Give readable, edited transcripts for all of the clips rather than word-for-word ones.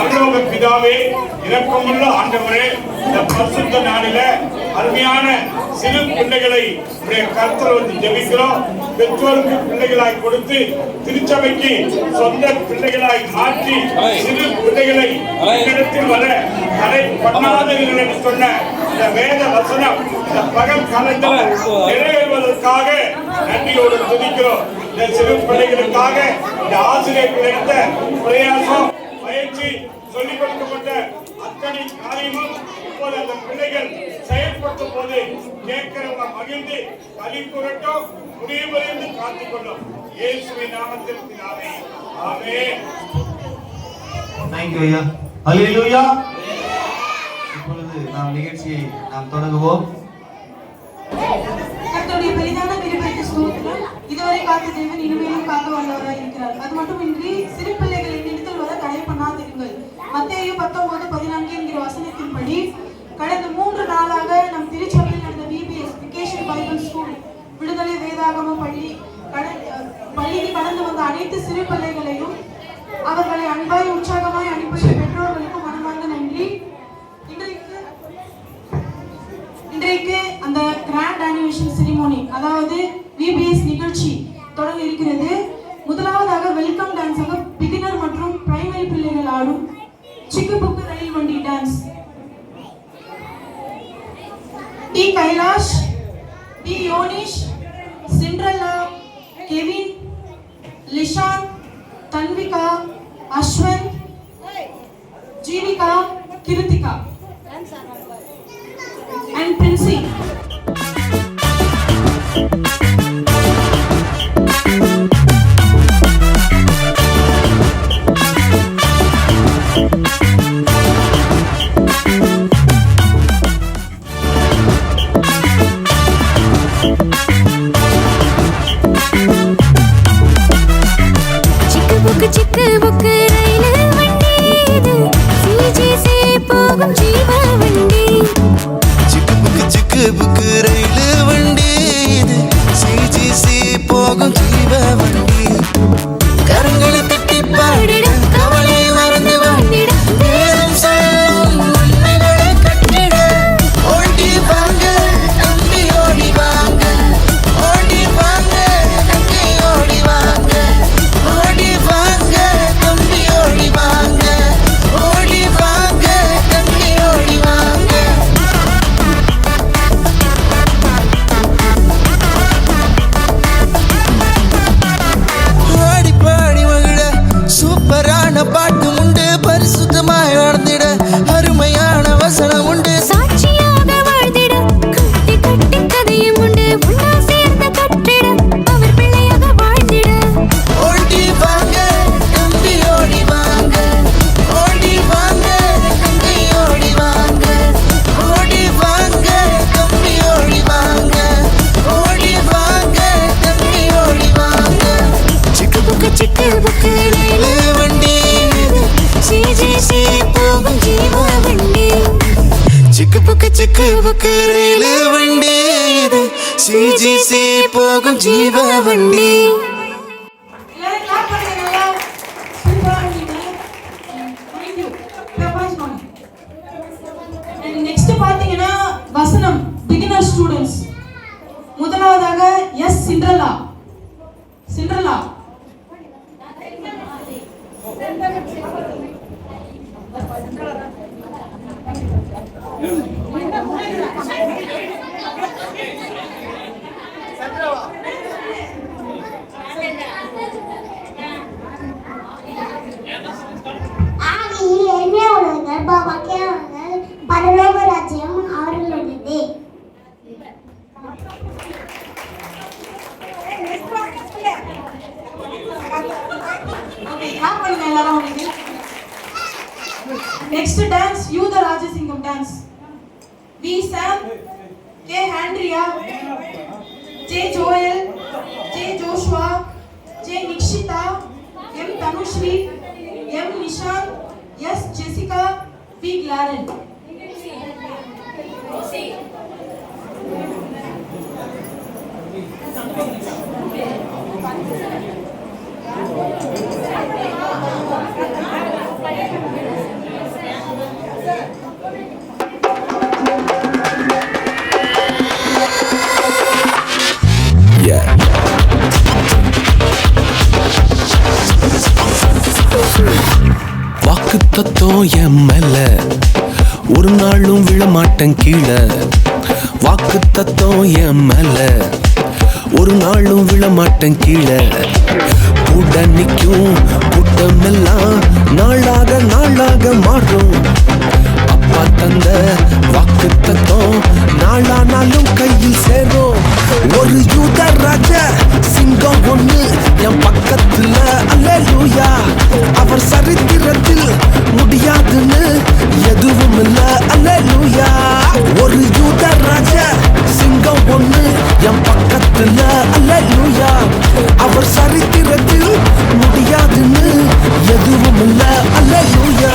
பரலோக பிதாவே, இரக்கமுள்ள ஆண்டவரே, இந்த பரிசுத்த நாளில அருமையான சிறு பிள்ளைகளை கர்த்தர் வந்து ஜெபிக்கிறோம். பெற்றோருக்கு பிள்ளைகளாய் கொடுத்து திருச்சபைக்கு சொந்த பிள்ளைகளாய் மாற்றி சிறு பிள்ளைகளை இடத்தில் வர தடை பண்ணாதீர்கள் என்று சொன்ன இந்த வேத வசனம் இந்த பகல் காலத்தில் நிறைவேறுவதற்காக நன்றியோடு துதிக்கிறோம். இந்த சிறு பிள்ளைகளுக்காக இந்த ஆசிரியர்கள் எடுத்த பிரயாசம், பயிற்சி, சொல்லிக் கொடுக்கப்பட்ட அத்தனை காரியமும் இப்போது அந்த பிள்ளைகள் செயல்படுத்தும் போது கேட்கிறவங்க மகிழ்ந்து கலிப்புரட்டும் முடிவறிந்து காத்துக்கொள்ளும். இயேசுவின் நாமத்தில் பிதாவே, ஆமென். Thank you ஐயா. ஹல்லேலூயா. இப்பொழுது நாம் நிகழ்ச்சியை தொடங்குவோம். கர்த்தருடைய பெரிதான கிருபைக்கு ஸ்தோத்திரம். இதுவரை காத்த தேவன் இனிமேலும் காக்க வல்லவராய் இருக்கிறார். அது மட்டுமின்றி சிறு பிள்ளைகளை நினைத்தல் வர தடை பண்ணாதிருங்கள். மத்தேயு 19:14 என்கிற வசனத்தின்படி கடந்த 3 நாளாக நம் திருச்சபையில் நடந்த VBS வெகேஷன் பைபிள் ஸ்கூல் விடுதலை வேதாகம பள்ளிக்கு கடந்து வந்த அனைத்து சிறு பிள்ளைகளையும் அவர்களை அன்பாய் உற்சாகமாய் அனுப்பி பெற்றோர்களுக்கும் மனமார்ந்த நன்றி. இன்றைக்கு அந்த கிராண்ட் அனிவர்சரி செரிமோனி, அதாவது VBS நிகழ்ச்சி தொடங்க இருக்கிறது. முதலாவதாக வெல்கம் டான்ஸாக பிகினர் மற்றும் பிரைமரி பிள்ளைகள் ஆடும் சிக்கு புக்கு ரயில் வண்டி dance. D Kailash, B Yonish, Cinderella, Kevin, Lishan, Tanvika, Ashwanth, Jeevika, Krithika and Princey. சிக்கு புக்கு ரயிலு வண்டி இது CGC போகும் ஜீவ வண்டி. சிக்கு புக்கு ரயிலு வண்டி இது CGC போகும் ஜீவ வண்டி. கரங்களை தட்டி பாடிட, கவலை மறந்து வாழ்ந்திட, வேதம் சொல்லும் உண்மைகளை கட்டிட. ஓடி வாங்க தம்பி, ஓடி வாங்க, ஓடி வாங்க தம்பி, ஓடி வாங்க, ஓடி வாங்க தம்பி, ஓடி வாங்க, ஓடி வாங்க தம்பி, ஓடி வாங்க. ஆடி பாடி மகிழ சூப்பரான பாட்டு உண்டு, பரிசுத்தமாய் வாழ்ந்திட அருமையான வசனம் உண்டு, சாட்சியாக வாழ்ந்திட கட்டி கட்டி கதையும் உண்டு, உண்டா சேர்ந்த கட்டிட அவர் பிள்ளையாக வாழ்ந்திட. ஓடி வாங்க தம்பி, ஓடி வாங்க, ஓடி வாங்க தம்பி, ஓடி வாங்க, ஓடி வாங்க தம்பி, ஓடி வாங்க, ஓடி வாங்க தம்பி, ஓடி வாங்க. சிக்கு புக்கு ரயிலு வண்டி இது CGC போகும் ஜீவ வண்டி. சிக்கு புக்கு ரயிலு வண்டி இது CGC போகும் ஜீவ வண்டி. எல்லாரும் கிளாப் பண்ணுங்க. நல்லா சூப்பரா பண்ணீங்க. Thank you. Prabash Mani. And next பாத்தீங்கன்னா வசனம் beginner students. முதலாவதாக எஸ் சிண்ட்ரெல்லா. சிண்ட்ரெல்லா பரலோக ராஜ்யம் அவர்களுடையது. Next dance, Youth Rajasingam dance. V. Sam, K. Andrea, J. Joel, J. Joshua, J. Nikshita, M. Tanushri, M. Nishan, S. Jessica, P. Glaren. வாக்கு தத்துவம் என் மேல ஒரு நாளும் விழமாட்டேன் கீழே. வாக்கு தத்துவம் என் மேல ஒரு நாளும் விழமாட்டேன் கீழே. கூட நிற்கும் கூட்டமெல்லாம் நாளாக நாளாக மாறும். அப்பா தந்த வாக்கு தத்துவம் நாளானாலும் கையில் சேரும். ஒரு யூத ராஜ சிங்கம் ஒண்ணு என் பக்கத்துல, அல்லேலூயா. அவர் சரித்திரத்தில் முடியாதுன்னு எதுவும் இல்ல, அல்லேலூயா. ஒரு யூத ராஜ சிங்கம் ஒண்ணு என் பக்கத்துல, அல்லேலூயா. அவர் சரித்திரத்தில் முடியாதுன்னு எதுவும் இல்ல, அல்லேலூயா.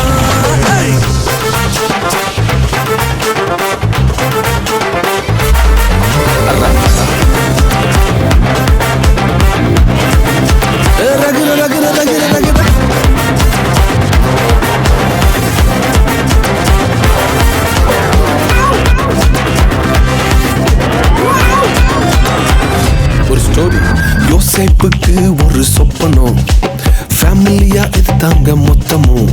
ஒரு ஸ்டோரி. யோசேப்புக்கு ஒரு சொப்பனம், ஃபேமிலியா எடுத்தாங்க மொத்தமும்.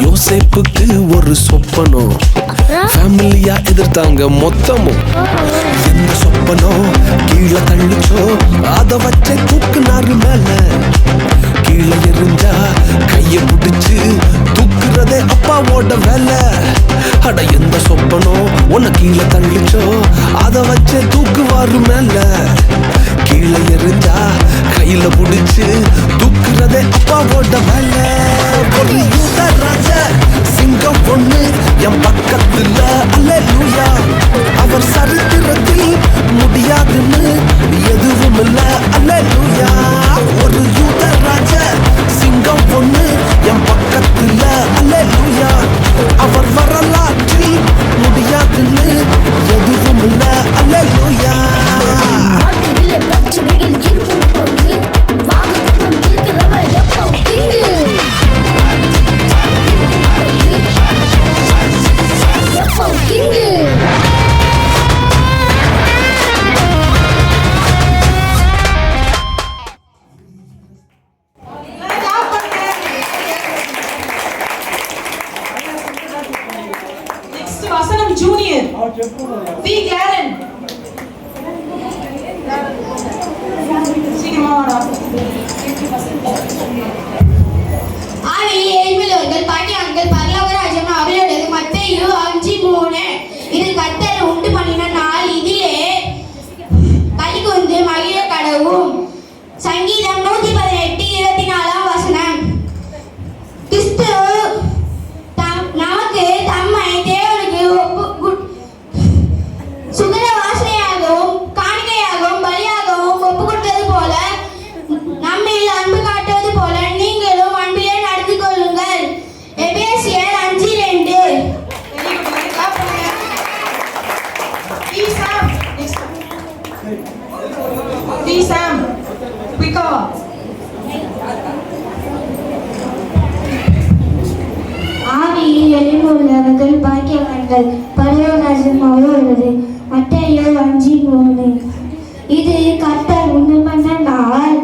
யோசேப்புக்கு ஒரு சொப்பனம், ஃபேமிலியா எதிர்த்தாங்க மொத்தமும். எந்த சொப்பனம் கீழே தள்ளிச்சோ அதை வச்ச தூக்குனாரு மேல. கீழே எரிஞ்சா கைய பிடிச்சு தூக்குறதே அப்பாவோட வேலை. அட எந்த சொப்பனம் உன்னை கீழே தள்ளிச்சோ அதை வச்ச தூக்குவாரு மேல. கீழே எரிஞ்சா கையில பிடிச்சு தூக்குறதே அப்பாவோட வேலை. ஒரு யூத ராஜ சிங்கம் பொண்ணு என் பக்கத்துல, அல்லேலூயா. அவர் சரித்திரத்தில் முடியாதுன்னு எதுவும் இல்ல, அல்லேலூயா. ஒரு யூத ராஜ சிங்கம் பொண்ணு என் பக்கத்துல, அல்லேலூயா. அவர் வரலாற்றில் முடியாதுன்னு எதுவும் இல்ல, அல்லேலூயா. நெக்ஸ்ட் வசனம் ஜூனியர் பி கேரன். சீக்கிரமா வாடா. ஆவியில் எழுப்பினவர்கள் பாக்கியவான்கள் பரலோக ராஜ்யம் அவர்களுடையது. மத்தேயு 5:3. இது கர்த்தர் உண்டு பண்ணின நாள், இதிலே களிகூர்ந்து மகிழ கடவும். சங்கீதம் 118:24 வசனம். கிறிஸ்து நமக்கு தம்மை தேவனுக்கு சுகர வாசனையாகவும் காணிக்கையாகவும் பலியாகவும் ஒப்பு கொடுத்தது போல, நம்மில் அன்பு காட்டுவது போல நீங்களும் அன்பிலே நடந்து கொள்ளுங்கள். எபேசியர் 5:2. ஆவியில் எழும்புள்ளவர்கள் பாக்கியவான்கள் பரலோக ராஜ்யம் அவர்களுடையது. மத்தேயு 5:3. இது கர்த்தர் உண்டு பண்ண நாள்,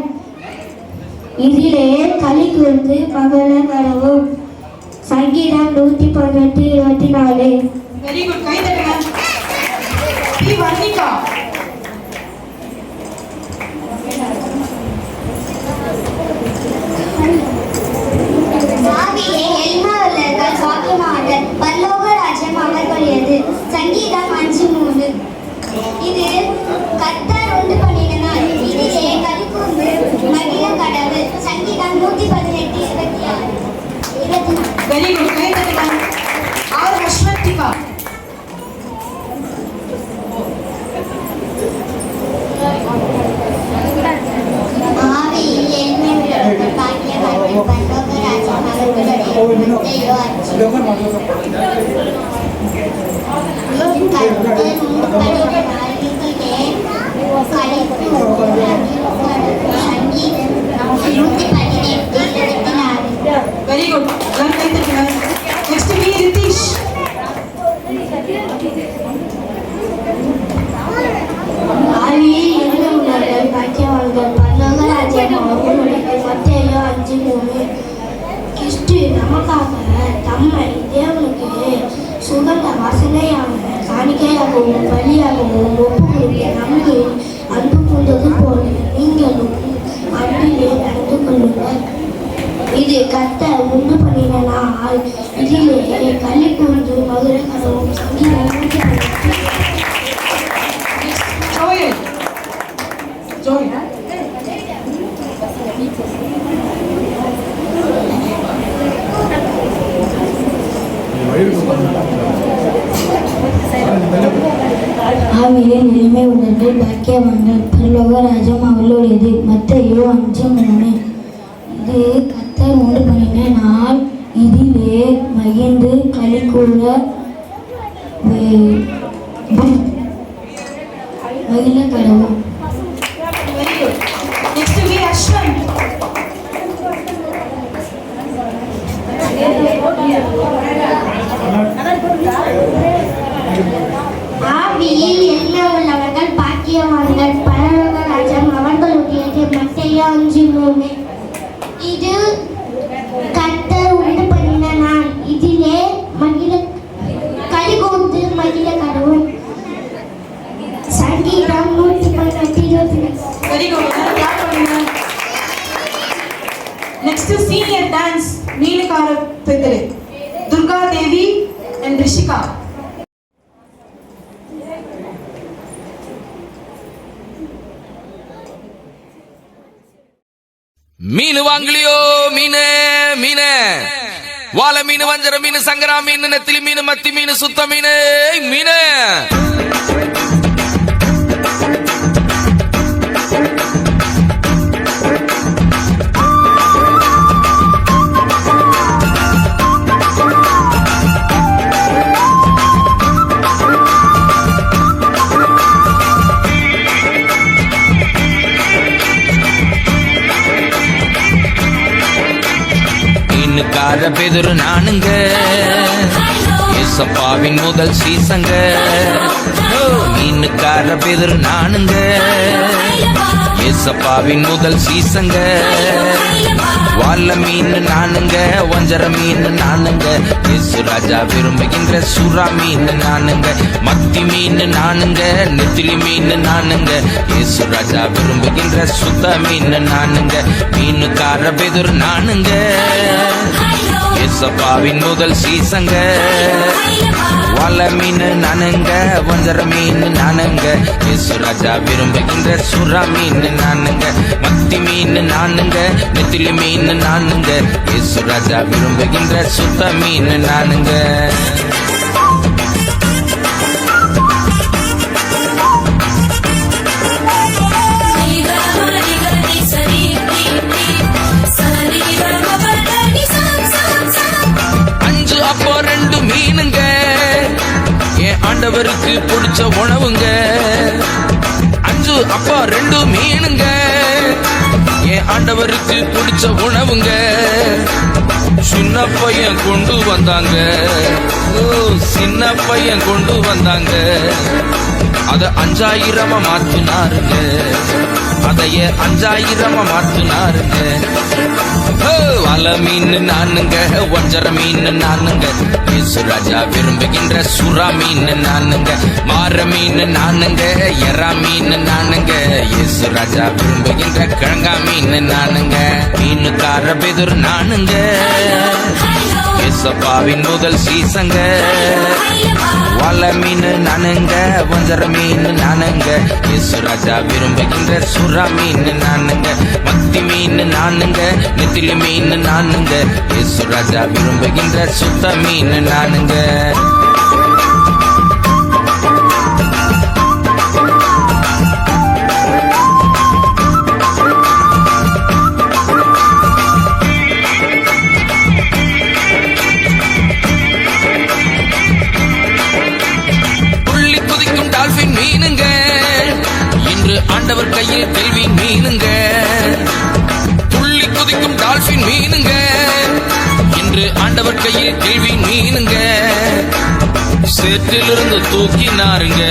இதிலே களி கூர்ந்து மகள கடவும். சங்கீதம் 118:24. Very good. கை தட்டுங்க. பி வர்ணிகா. ஆவியே எழும்புள்ளவர்கள் பாக்கியவான்கள் பரலோக ராஜ்யம் அவர்களுடையது. சங்கீதம் 5:3. இது கர்த்தர் உண்டு பண்ணின நாள், இதிலே களி கூர்ந்து மகிழ கடவுள். சங்கீதம் 118:24. Very good. கை தட்டுங்க. ஆர் அஸ்வந்திகா. ஆவியில் எழும்புள்ளவர்கள் பாக்கியவான்கள் பரலோக ராஜ்யம் அவர்களுடையது. மத்தேயு 5:24. Very good. எல்லாரும் கை தட்டுங்க. Next B Ritheesh. ஆவியில் எழும்புள்ளவர்கள் பாக்கியவான்கள் பரலோக ராஜ்யம் அவர்களுடையது. மத்தேயு 5:3. கிறிஸ்து நமக்கு நமக்காக தம்மை தேவனுக்கு சுகந்த வாசனையான காணிக்கையாகவும் பலியாகவும் ஒப்பு கொடுக்க நம்மை அன்பு கொண்டது போல நீங்களும் அன்பிலே நடந்து கொள்ளுங்கள். இது கர்த்தர் உண்டு பண்ணின நாள், இதிலே களி கூர்ந்து மதுர கதவும் சங்கீதம் Joel. ஆவிலே எளிமை உள்ளவர்கள் பாக்கியவான்கள், பரலோக ராஜ்யம் அவர்களுடையது. மத்தேயு 5:3. இது கர்த்தர் உண்டு பண்ணின நாள், இதிலே மகிழ்ந்து களி கூற மகிழ கடவுள். Very good. Next to be Ashwin. ஆவியில் எளிமை உள்ளவர்கள் பாக்கியவான்கள், பரலோக ராஜ்யம் அவர்களுடையது. மத்தேயு 5:3. இது கர்த்தர் உண்டு பண்ணின நாள், இதிலே களி கூர்ந்து மகிழ கடவுள். சங்கீதம் 118:22. Very good. Clap பண்ணுங்க. Next to senior dance, மீனகார பெதரு, Durga Devi and Rishika. மீன் வாங்கலையோ? மீனே மீனே, வாழை மீன், வஞ்சர மீன், சங்கரா மீன், நெத்திலி மீன், மத்தி மீன், சுத்த மீன், மீனே. மீனுக்கார பெதுரு நானுங்க, ஏசப்பாவின் முதல் சீசங்க. மீனுக்கார பெதுரு நானுங்க, ஏசப்பாவின் முதல் சீசங்க. வாழ மீன் நானுங்க, வஞ்சர மீன் நானுங்க, இயேசு ராஜா விரும்புகின்ற சுறா மீன் நானுங்க. மத்தி மீன் நானுங்க, நெத்திலி மீன் நானுங்க, இயேசு ராஜா விரும்புகின்ற சுத்த மீன் நானுங்க. மீனுக்கார பெதுரு நானுங்க, ஏசப்பாவின் முதல் சீசங்க. வாழ மீன் நானுங்க, வஞ்சர மீன் நானுங்க, இயேசு ராஜா விரும்புகின்ற சுறா மீன் நானுங்க. மத்தி மீன் நானுங்க, நெத்திலி மீன் நானுங்க, இயேசு ராஜா விரும்புகின்ற சுத்த மீன் நானுங்க. அப்போ 2 மீனுங்க, என் ஆண்டவருக்கு பிடிச்ச உணவுங்க. 5 அப்போ 2 மீனுங்க, என் ஆண்டவருக்கு பிடிச்ச உணவுங்க. சின்ன பையன் கொண்டு வந்தாங்க, சின்ன பையன் கொண்டு வந்தாங்க. அத 5000 மாத்தினாருங்க, அதைய 5000 மாத்தினாருங்க. வாழ மீன் நானுங்க, வஞ்சர மீன் நானுங்க, இயேசு ராஜா விரும்புகின்ற சுறா மீன் நானுங்க. மாற மீன் நானுங்க, எறா மீன் நானுங்க, இயேசு ராஜா விரும்புகின்ற கிழங்கா மீன் நானுங்க. மீனுக்கார பெதுரு நானுங்க, ஏசப்பாவின் முதல் சீசங்க. வாழ மீன் நானுங்க, வஞ்சர மீன் நானுங்க, இயேசு ராஜா விரும்புகின்ற சுறா மீன் நானுங்க. மத்தி மீன் நானுங்க, நெத்திலி மீன் நானுங்க, இயேசு ராஜா விரும்புகின்ற சுத்த மீன் நானுங்க. மீனுங்க, இன்று ஆண்டவர் கையில் கேள்வி மீனுங்க. துள்ளி குதிக்கும் டால்பின் மீனுங்க, இன்று ஆண்டவர் கையில் கேள்வி மீனுங்க. சேற்றிலிருந்து தூக்கினாருங்க,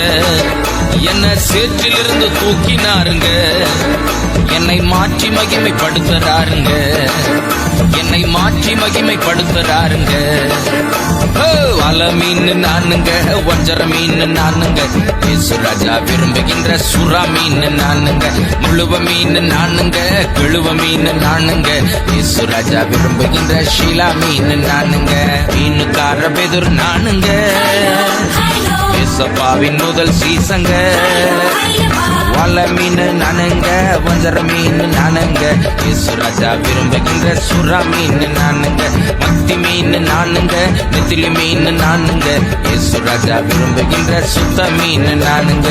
என்ன சேற்றிலிருந்து தூக்கினாருங்க, என்னை மாற்றி மகிமைப்படுத்துறாருங்க, என்னை மாற்றி மகிமைப்படுத்துறாருங்க. வல மீன் நானுங்க, வஞ்சர மீன் நானுங்க, இயேசு ராஜா விரும்புகின்ற சுறா மீன் நானுங்க, முழுவ மீன் நானுங்க, கிழுவ மீன் நானுங்க, இயேசு ராஜா விரும்புகின்ற ஷீலா மீன் நானுங்க, மீனுக்கார பெதுர் நானுங்க, ஏசப்பாவின் முதல் சீசங்க, வல மீன் நானுங்க, வஞ்சர மீன் நானுங்க, இயேசு ராஜா விரும்புகின்ற சுறா மீன் நானுங்க, மத்தி மீன் நானுங்க, நெத்திலி மீன் நானுங்க, இயேசு ராஜா விரும்புகின்ற சுத்த மீன் நானுங்க.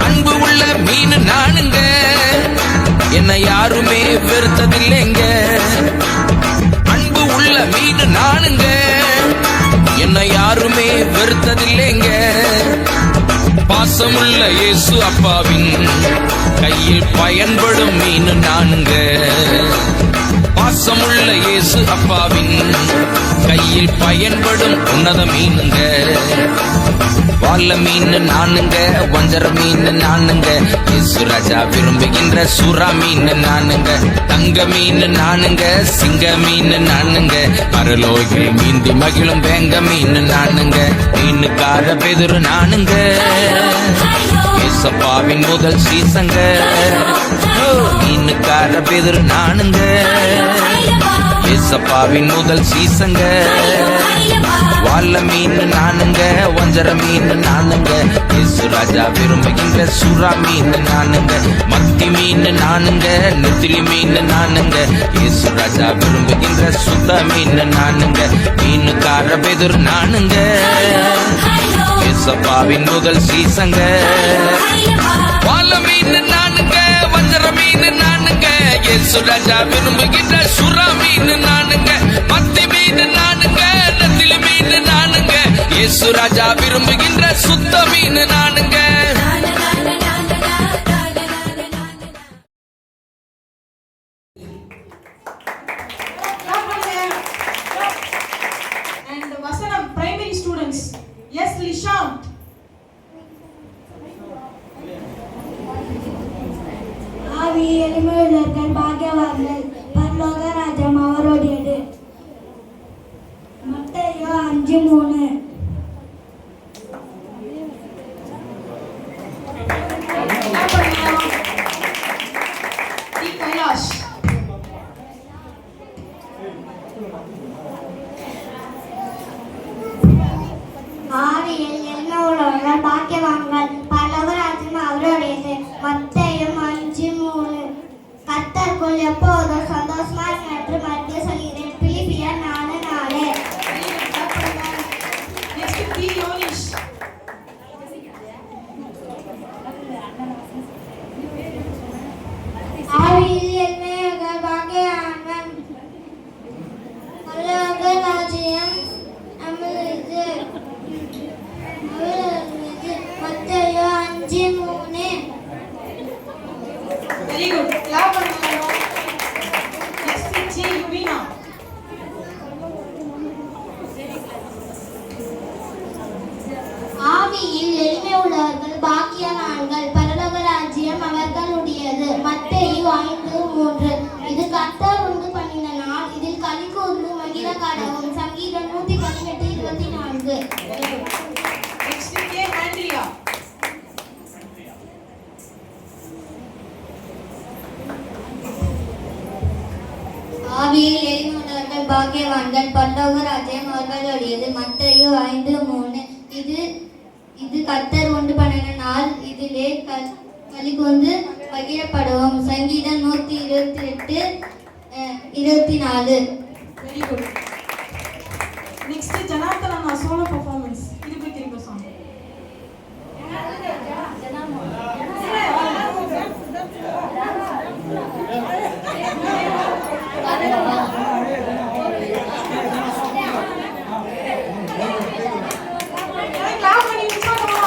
அன்பு உள்ள மீன் நானுங்க, என்னை யாருமே வெறுத்ததில்லைங்க, அன்பு உள்ள மீன் நானுங்க, என்னை யாருமே வெறுத்ததில்லைங்க, பாசமுள்ள இயேசு அப்பாவின் கையில் பயன்படும் மீன் நானுங்க, பாசமுள்ள இயேசு அப்பாவின் கையில் பயன்படும் உன்னத மீனுங்க, வால்ல மீன் நானுங்க, வஞ்சர மீன் நானுங்க, இயேசு ராஜா விரும்புகின்ற சுறா மீன் நானுங்க, தங்க மீன் நானுங்க, சிங்க மீன் நானுங்க, பரலோகில் மீந்தி மகிழும் வேங்க மீன் நானுங்க, மீனுக்கார பெதுரு நானுங்க, ஏசப்பாவின் முதல் சீசங்க, மீனுக்கார பெதுரு நானுங்க, ஏசப்பாவின் முதல் சீசங்க, வால்ல மீன் நானுங்க, வஞ்சர மீன் நானுங்க, இயேசு ராஜா விரும்புகின்ற சுறா மீன் நானுங்க, மத்தி மீன் நானுங்க, நெத்திலி மீன் நானுங்க, இயேசு ராஜா விரும்புகின்ற சுத்த மீன் நானுங்க, மீனுக்கார பெதுர் நானுங்க, ஏசப்பாவின் முதல் சீசங்க, வால்ல மீன் நானுங்க, வஞ்சர மீன் நானுங்க, இயேசு ராஜா விரும்புகின்ற சுறா மீன் நானுங்க, மத்தி மீன் நானுங்க, நெத்திலி மீன் நானுங்க, இயேசு ராஜா விரும்புகின்ற சுத்த மீன் நானுங்க. And வசனம் primary students. Yes, Lishant. ஆவி எளிமையுள்ளவர்கள் பாக்கியவான்கள், பரலோக ராஜ்யம் அவருடையது. மத்தேயு 5:3. கைலாஷ். ஆவியில் எளிமை உள்ளவர்கள் பாக்கியவான்கள், பரலோக ராஜ்யம் அவருடையது. மத்தேயு 5:3. கர்த்தருக்குள் எப்போதும் சந்தோஷமாய் என்று மத்திய சொல்கிறேன். பிலிப்பியர் 4:4. Next, P. Yonish. ஆவியில் எளிமையுள்ளவர்கள் பாக்கியவான்கள், பரலோக ராஜ்யம் நம்முடையது. மத்தேயு 5:3. Very good. Clap பண்ணுங்க. Next, J. Yuvina. ஆவியில் எளிமை உள்ளவர்கள் பாக்கியவான்கள், பரலோக ராஜ்யம் அவர்களுடையது. மத்தேயு 5:3. இது கர்த்தர் உண்டு பண்ணின நாள், இதில் களி கூர்ந்து மகிழ கடவும். சங்கீதம் 118:24. Next, K. Andrea. ஆவியில் எளிமை உள்ளவர்கள் பாக்கியவான்கள், பரலோக ராஜ்யம் அவர்களுடையது. மத்தேயு 5:3. இது கர்த்தர் உண்டு பண்ணின நாள், இதிலே களி கூர்ந்து மகிழப்படுவோம். சங்கீதம் 128:24. Very good. Next, Janathan on solo performance. இது போய் திரும்ப song. Clap பண்ணி உற்சாகமா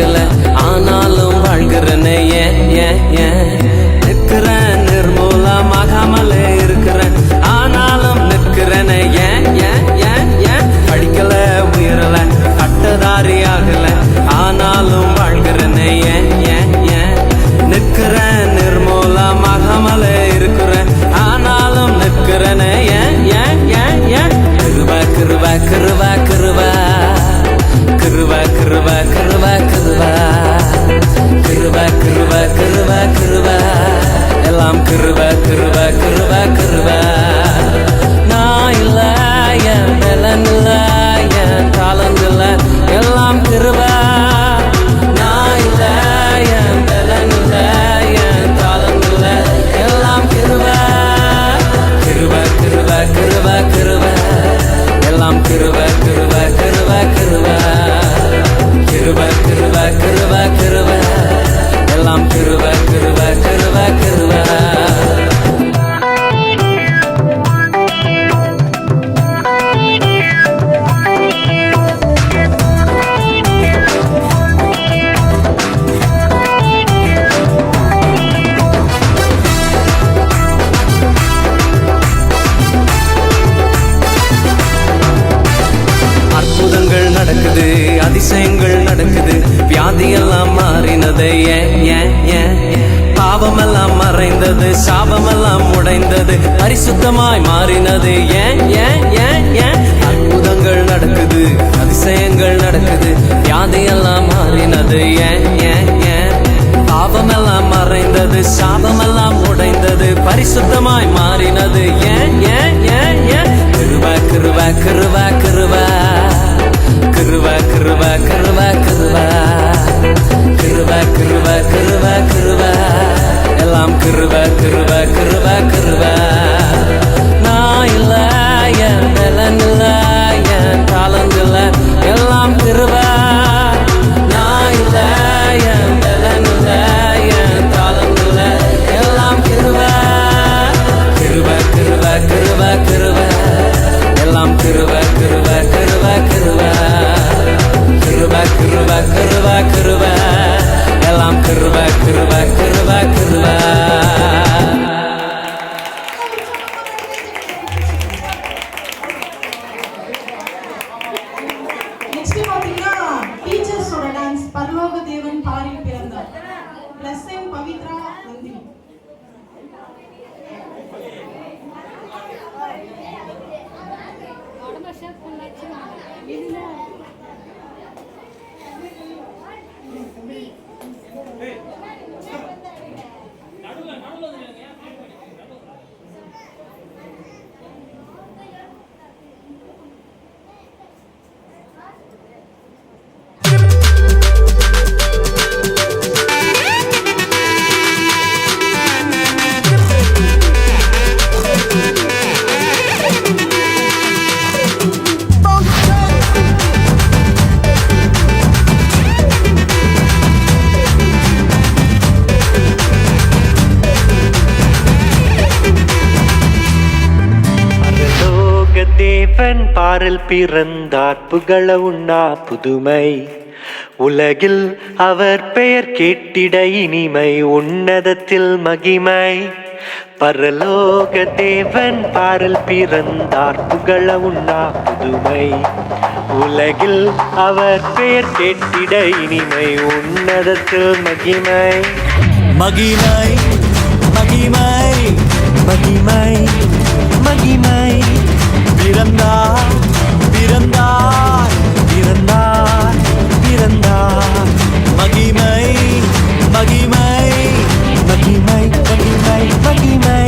ஆகல ஆனாலும் வாழ்கிறேனே ஏன் ஏன் ஏன் நிற்கிறேன் நிர்மூலமாகாமலே இருக்கிறேன் ஆனாலும் நிற்கிறேனே ஏன் ஏன் ஏன் ஏன் படிக்கல உயரல கட்டதாரி ஆகல ஆனாலும் வாழ்கிறேனே ஏன் ஏன் ஏன் நிற்கிறேன் நிர்மூலமாகாமலே இருக்கிறேன் ஆனாலும் நிற்கிறேனே ஏன் ஏன் ஏன் ஏன் கிருப கிருப கிருப கிருப கிருப கிருப கிருப கிருப கிருப கிருப கிருப கிருப எல்லாம் கிருப கிருப கிருப கிருப நான் இல்ல என் பலன் இல்ல என் தாளந்து இல்ல எல்லாம் கிருப நான் இல்ல என் பலன் இல்ல என் தாளந்து இல்ல எல்லாம் கிருப கிருப கிருப கிருப கிருப எல்லாம் கிருப கிருப கிருப கிருப கிருப கிருப கிருப கிருப எல்லாம் கிருப கிருப கிருப கிருப அற்புதங்கள் நடக்குது அதிசயங்கள் நடக்குது வியாதியெல்லாம் மாறினது ஏன் ஏன் ஏன் பாவமெல்லாம் மறைந்தது சாபமெல்லாம் உடைந்தது பரிசுத்தமாய் மாறினது ஏன் ஏன் ஏன் ஏன் அற்புதங்கள் நடக்குது அதிசயங்கள் நடக்குது வியாதியெல்லாம் மாறினது ஏன் ஏன் ஏன் பாவமெல்லாம் மறைந்தது சாபமெல்லாம் உடைந்தது பரிசுத்தமாய் மாறினது ஏன் ஏன் ஏன் ஏன் கிருப கிருப கிருப கிருப கிருப கிருப கிருப கிருப கிருப கிருப கிருப கிருப எல்லாம் கிருப கிருப கிருப கிருப நான் இல்ல என் பலன் இல்ல என் தாளந்து இல்ல எல்லாம் கிருப நான் இல்ல என் பலன் இல்ல என் தாளந்து இல்ல எல்லாம் கிருப கிருப கிருப கிருப கிருப எல்லாம் கிருப கிருப கிருப கிருப கிருப கிருப கிருப கிருப எல்லாம் கிருப கிருப கிருப கிருப நெக்ஸ்ட் பாத்தீங்கன்னா டீச்சர்ஸோட டான்ஸ் பரலோக தேவன் பாரில் பிறந்தார். பிளஸிங் பவித்ரா நந்தினி. தேவன் பாரில் பிறந்தார் புகழ உண்ணா புதுமை உலகில் அவர் பெயர் கேட்டிட இனிமை உன்னதத்தில் மகிமை பரலோக தேவன் பாரில் பிறந்தார் புகழ உண்ணா புதுமை உலகில் அவர் பெயர் கேட்டிட இனிமை உன்னதத்தில் மகிமை மகிமை மகிமை மகிமை மகிமை பிறந்தார் பிறந்தார் பிறந்தார் பிறந்தார் மகிமை மகிமை மகிமை மகிமை மகிமை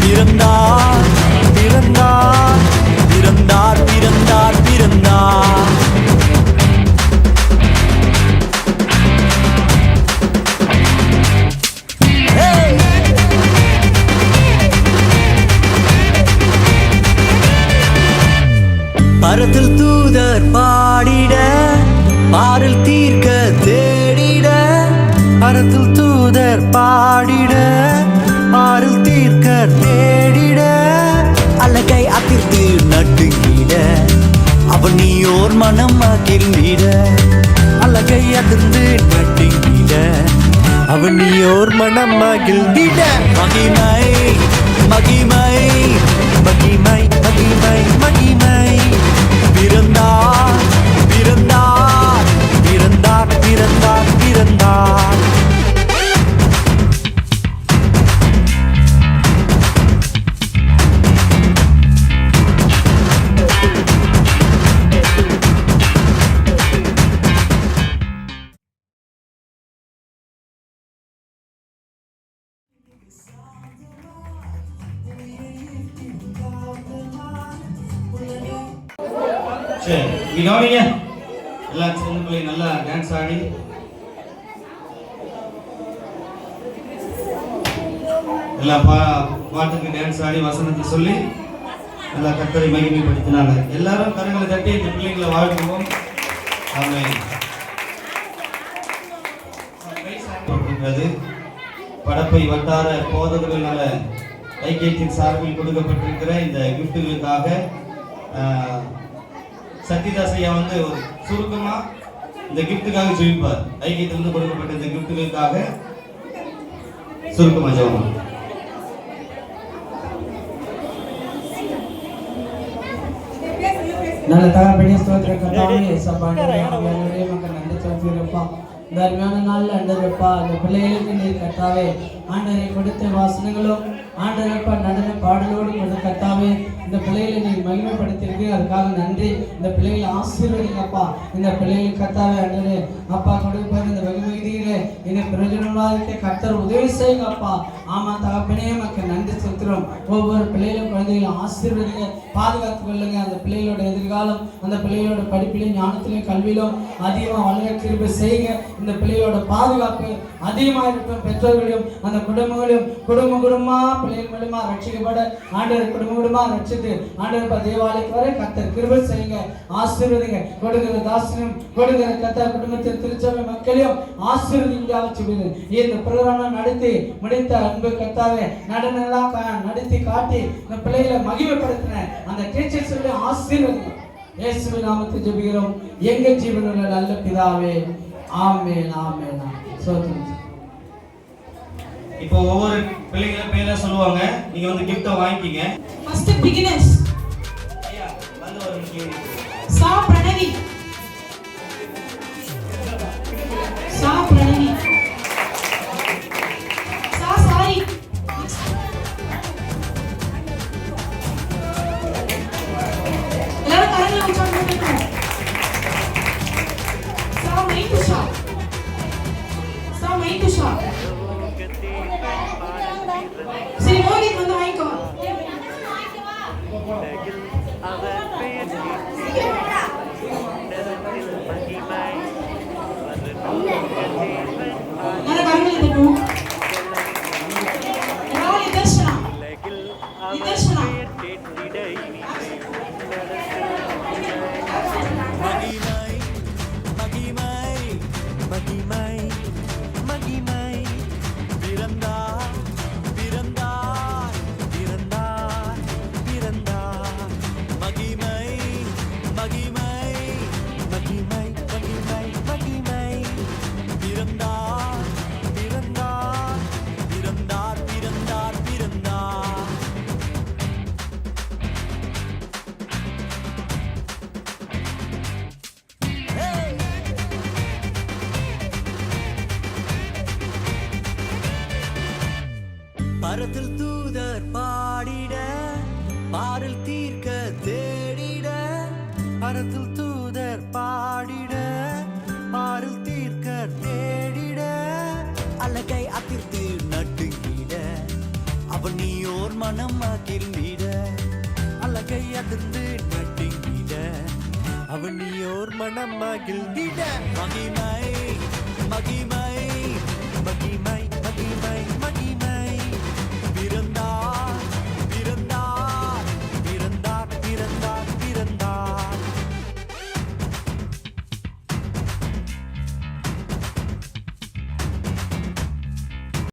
பிறந்தார் பிறந்தார் பிறந்தார் பிறந்தார் பிறந்தார் பரத்தில் தூதர் பாடிட பாரில் தீர்க்க தேடிட பரத்தில் தூதர் பாடிட பாரில் தீர்க்க தேடிட அழகை அதிர்த்து நட்டுங்கிட அவன் நீயோர் மனம் மகிழ்ந்திட அழகை அதிர்ந்து நடுங்கிட அவனியோர் மனம் மகிழ்ந்திட மகிமை மகிமை மகிமை மகிமை மகிமை பிறந்தார் பிறந்தார் பிறந்தார் பிறந்தார் பிறந்தார் சரி இங்க கவனிங்க. எல்லா சின்ன பிள்ளைங்க நல்லா டான்ஸ் ஆடி எல்லா பாட்டுக்கு டான்ஸ் ஆடி வசனத்தை சொல்லி நல்லா கர்த்தரை மகிமைப்படுத்தினாங்க. எல்லாரும் கரங்களை தட்டி இந்த பிள்ளைங்களை வாழ்த்துவோம். ஆமென். படப்பை வட்டார போதகர்கள் நல ஐக்கியத்தின் சார்பில் கொடுக்கப்பட்டிருக்கிற இந்த கிஃப்ட்டுகளுக்காக சத்யதாசையா வந்து ஒரு சுருக்கமா இந்த கிஃப்ட்டுக்காக ஜெபிப்பார். ஐக்கியத்திலிருந்து கொடுக்கப்பட்ட இந்த கிஃப்ட்டுகளுக்காக சுருக்கமா ஜெபம். நல்ல தகப்பனே ஸ்தோத்திர கர்த்தாவே சபாண்டரே ஆவியானவரே மக்கள் நன்றி சொல்கிறப்பா. இந்த அருமையான நாள்ல ஆண்டவரப்பா இந்த பிள்ளைகளுக்கு நீர் கர்த்தாவே ஆண்டவரை கொடுத்த வாசனைகளும் ஆண்டவரப்பா நடன பாடலோடு கொடுத்த கர்த்தாவே இந்த பிள்ளைகளை நீர் மகிமைப்படுத்தியிருக்கு. அதுக்காக நன்றி. இந்த பிள்ளைகளை ஆசீர்வதிங்கப்பா. இந்த பிள்ளைகளுக்கு கர்த்தாவே ஆண்டவரே அப்பா கொடுப்பாரு இந்த வெகுமதியிலே இந்த பிரயோஜனமாக கர்த்தர் உதவி செய்யுங்கப்பா. ஆமா தகப்பனே மக்கள் நன்றி செலுத்துறோம். ஒவ்வொரு பிள்ளைகளும் குழந்தைகளும் ஆசீர்வதிங்க, பாதுகாத்து கொள்ளுங்க. அந்த பிள்ளைகளோட எதிர்காலம் அந்த பிள்ளைகளோட படிப்பிலையும் ஞானத்திலையும் கல்வியிலும் அதிகமாக வளர கிருபை செய்யுங்க. இந்த பிள்ளைகளோட பாதுகாப்பு அதிகமாக இருக்கும். பெற்றோர்களையும் அந்த குடும்பங்களையும் குடும்பமா பிள்ளைகள் மூலமா ரட்சிக்கப்பட ஆண்டவர் குடும்பமா ரட்சித்து ஆண்டவர் தேவாலயத்துக்கு வரை கர்த்தர் கிருபை செய்யுங்க, ஆசீர்வதிங்க. கொடுக்கிற தாசனையும் கொடுக்கிற கர்த்தர் குடும்பத்தில் திருச்சபை மக்களையும் ஆசீர்வதிங்க. இந்த பிரகடனம் நடத்தி முடித்த அன்பு கர்த்தாவே நடனெல்லாம் நடத்தி காட்டி இந்த பிள்ளைகளை மகிமைப்படுத்தின அந்த டீச்சர்ஸ் ஆசீர்வதிங்க. இயேசுவின் நாமத்தில் ஜெபிக்கிறோம் எங்க ஜீவனுள்ள நல்ல பிதாவே, ஆமென் ஆமென். சோத்திரம். இப்போ ஒவ்வொரு பிள்ளைகளை பேரா சொல்லுவாங்க. நீங்க வந்து கிஃப்ட்டை வாங்கிக்கிங்க. ஃபர்ஸ்ட் பிகினர்ஸ் ஐயா வந்து ஒரு நிமிஷம். சா பிரணவி, சா பிரணவி, சா சாரி, எல்லாரும் கரங்களை உற்சாகப்படுத்துங்க. சா மைதுஷா, சா மைதுஷா. சரி மோகித் வந்து வாங்கிக்கோ. நல்ல கரங்களை தட்டுவோம். நிதர்ஷனா, நிதர்ஷனா. மகிமை மகிமை மகிமை பிறந்தார் பிறந்தார் பிறந்தார் பிறந்தார் மகிமை மகிமை மகிமை மகிமை மகிமை பிறந்தார் பிறந்தார் பிறந்தார் பிறந்தார் பிறந்தார் பரத்தில் தூதர் பாடிட பாரில் தீர்க்க தேடிட பரத்தில் தூதர் பாடிட பாரில் தீர்க்க தேடிட அழகை அதிர்த்து நடுங்கிட அவன் நீயோர் மனம் மகிழ்ந்திட அழகை அதிர்ந்து நடுங்கிட அவன் நீயோர் மனம் மகிழ்ந்திட மகிமை மகிமை மகிமை மகிமை மகிமை